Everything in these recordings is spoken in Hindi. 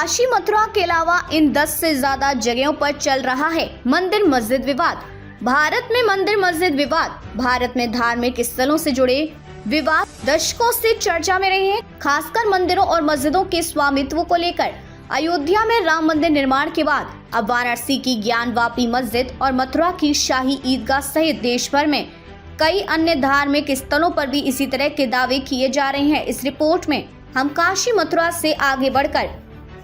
काशी मथुरा के अलावा इन 10 से ज्यादा जगहों पर चल रहा है मंदिर मस्जिद विवाद। भारत में मंदिर मस्जिद विवाद भारत में धार्मिक स्थलों से जुड़े विवाद दशकों से चर्चा में रहे हैं, खासकर मंदिरों और मस्जिदों के स्वामित्व को लेकर। अयोध्या में राम मंदिर निर्माण के बाद अब वाराणसी की ज्ञानवापी मस्जिद और मथुरा की शाही ईदगाह सहित देश भर में कई अन्य धार्मिक स्थलों पर भी इसी तरह के दावे किए जा रहे हैं। इस रिपोर्ट में हम काशी मथुरा से आगे बढ़कर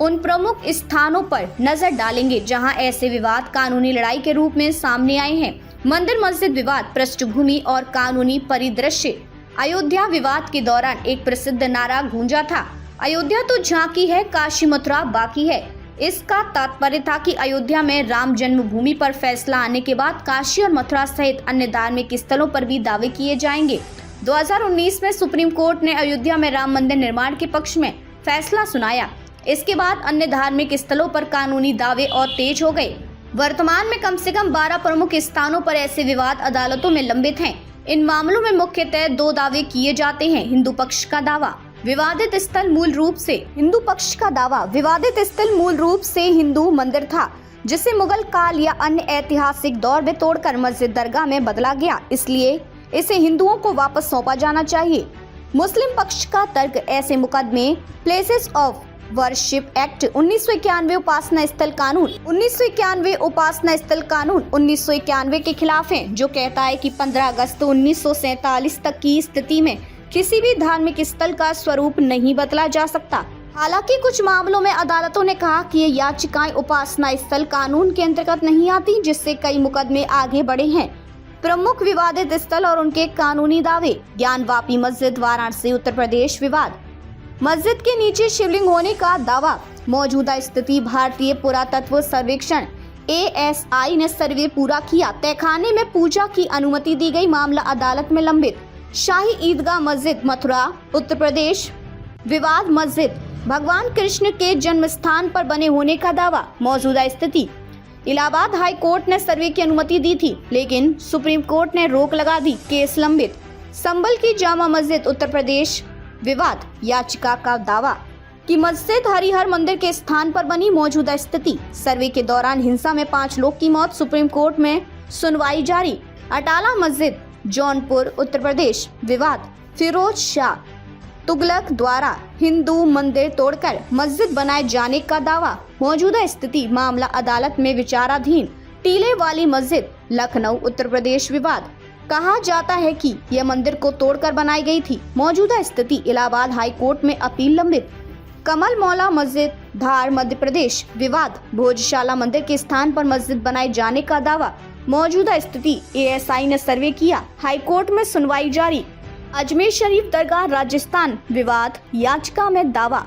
उन प्रमुख स्थानों पर नजर डालेंगे जहां ऐसे विवाद कानूनी लड़ाई के रूप में सामने आए हैं। मंदिर मस्जिद विवाद पृष्ठभूमि और कानूनी परिदृश्य। अयोध्या विवाद के दौरान एक प्रसिद्ध नारा गूंजा था, अयोध्या तो झांकी है, काशी मथुरा बाकी है। इसका तात्पर्य था कि अयोध्या में राम जन्मभूमि पर फैसला आने के बाद काशी और मथुरा सहित अन्य धार्मिक स्थलों पर भी दावे किए जाएंगे। 2019 में सुप्रीम कोर्ट ने अयोध्या में राम मंदिर निर्माण के पक्ष में फैसला सुनाया। इसके बाद अन्य धार्मिक स्थलों पर कानूनी दावे और तेज हो गए। वर्तमान में कम से कम 12 प्रमुख स्थानों पर ऐसे विवाद अदालतों में लंबित हैं। इन मामलों में मुख्यतः 2 दावे किए जाते हैं। हिंदू पक्ष का दावा, विवादित स्थल मूल रूप से हिंदू मंदिर था, जिसे मुगल काल या अन्य ऐतिहासिक दौर में तोड़कर मस्जिद दरगाह में बदला गया, इसलिए इसे हिंदुओं को वापस सौंपा जाना चाहिए। मुस्लिम पक्ष का तर्क, ऐसे मुकदमे प्लेसेस ऑफ वर्शिप एक्ट 1991 उपासना स्थल कानून 1991 के खिलाफ हैं, जो कहता है कि 15 अगस्त 1947 तक की स्थिति में किसी भी धार्मिक स्थल का स्वरूप नहीं बदला जा सकता। हालांकि कुछ मामलों में अदालतों ने कहा कि ये याचिकाएं उपासना स्थल कानून के अंतर्गत नहीं आती, जिससे कई मुकदमे आगे बढ़े हैं। प्रमुख विवादित स्थल और उनके कानूनी दावे। ज्ञानवापी मस्जिद, वाराणसी, उत्तर प्रदेश विवाद। मस्जिद के नीचे शिवलिंग होने का दावा। मौजूदा स्थिति, भारतीय पुरातत्व सर्वेक्षण ASI ने सर्वे पूरा किया, तहखाने में पूजा की अनुमति दी गई, मामला अदालत में लंबित। शाही ईदगाह मस्जिद, मथुरा, उत्तर प्रदेश विवाद। मस्जिद भगवान कृष्ण के जन्म स्थान पर बने होने का दावा। मौजूदा स्थिति, इलाहाबाद हाई कोर्ट ने सर्वे की अनुमति दी थी, लेकिन सुप्रीम कोर्ट ने रोक लगा दी, केस लंबित। संभल की जामा मस्जिद, उत्तर प्रदेश विवाद। याचिका का दावा कि मस्जिद हरिहर मंदिर के स्थान पर बनी। मौजूदा स्थिति, सर्वे के दौरान हिंसा में 5 लोग की मौत, सुप्रीम कोर्ट में सुनवाई जारी। अटाला मस्जिद, जौनपुर, उत्तर प्रदेश विवाद। फिरोज शाह तुगलक द्वारा हिंदू मंदिर तोड़कर मस्जिद बनाए जाने का दावा। मौजूदा स्थिति, मामला अदालत में विचाराधीन। टीले वाली मस्जिद, लखनऊ, उत्तर प्रदेश विवाद। कहा जाता है कि यह मंदिर को तोड़कर बनाई गई थी। मौजूदा स्थिति, इलाहाबाद हाई कोर्ट में अपील लंबित। कमल मौला मस्जिद, धार, मध्य प्रदेश विवाद। भोजशाला मंदिर के स्थान पर मस्जिद बनाए जाने का दावा। मौजूदा स्थिति, ASI ने सर्वे किया, हाई कोर्ट में सुनवाई जारी। अजमेर शरीफ दरगाह, राजस्थान विवाद। याचिका में दावा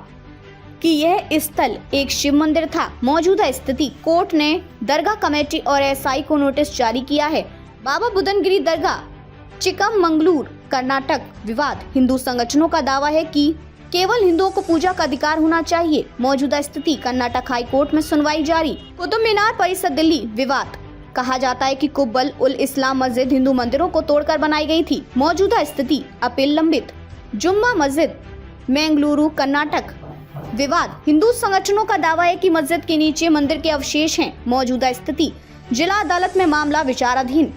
कि यह स्थल एक शिव मंदिर था। मौजूदा स्थिति, कोर्ट ने दरगाह कमेटी और SI को नोटिस जारी किया है। बाबा बुदनगिरी दरगाह, चिकमंगलूर, कर्नाटक विवाद। हिंदू संगठनों का दावा है कि केवल हिंदुओं को पूजा का अधिकार होना चाहिए। मौजूदा स्थिति, कर्नाटक हाई कोर्ट में सुनवाई जारी। कुतुब मीनार परिसर, दिल्ली विवाद। कहा जाता है कि कुब्बल उल इस्लाम मस्जिद हिंदू मंदिरों को तोड़कर बनाई गई थी। मौजूदा स्थिति, अपील लंबित। जुम्मा मस्जिद, बेंगलुरु, कर्नाटक विवाद। हिंदू संगठनों का दावा है कि मस्जिद के नीचे मंदिर के अवशेष हैं। मौजूदा स्थिति, जिला अदालत में मामला विचाराधीन।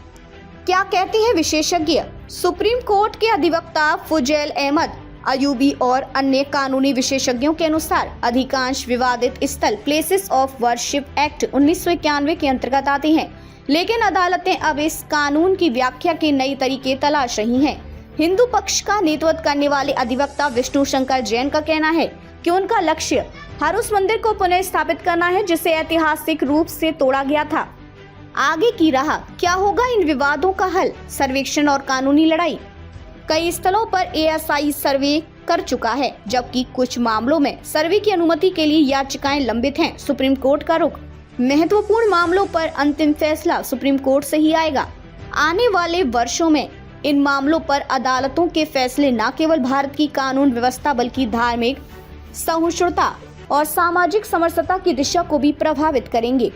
क्या कहते हैं विशेषज्ञ? सुप्रीम कोर्ट के अधिवक्ता फुजैल अहमद अयूबी और अन्य कानूनी विशेषज्ञों के अनुसार अधिकांश विवादित स्थल प्लेसेस ऑफ वर्शिप एक्ट 1991 के अंतर्गत आते हैं, लेकिन अदालतें अब इस कानून की व्याख्या के नए तरीके तलाश रही हैं। हिंदू पक्ष का नेतृत्व करने वाले अधिवक्ता विष्णु शंकर जैन का कहना है कि उनका लक्ष्य हर उस मंदिर को पुनः स्थापित करना है जिसे ऐतिहासिक रूप से तोड़ा गया था। आगे की राह क्या होगा? इन विवादों का हल, सर्वेक्षण और कानूनी लड़ाई। कई स्थलों पर ASI सर्वे कर चुका है, जबकि कुछ मामलों में सर्वे की अनुमति के लिए याचिकाएं लंबित हैं। सुप्रीम कोर्ट का रुख, महत्वपूर्ण मामलों पर अंतिम फैसला सुप्रीम कोर्ट से ही आएगा। आने वाले वर्षों में इन मामलों पर अदालतों के फैसले न केवल भारत की कानून व्यवस्था बल्कि धार्मिक सहिष्णुता और सामाजिक समरसता की दिशा को भी प्रभावित करेंगे।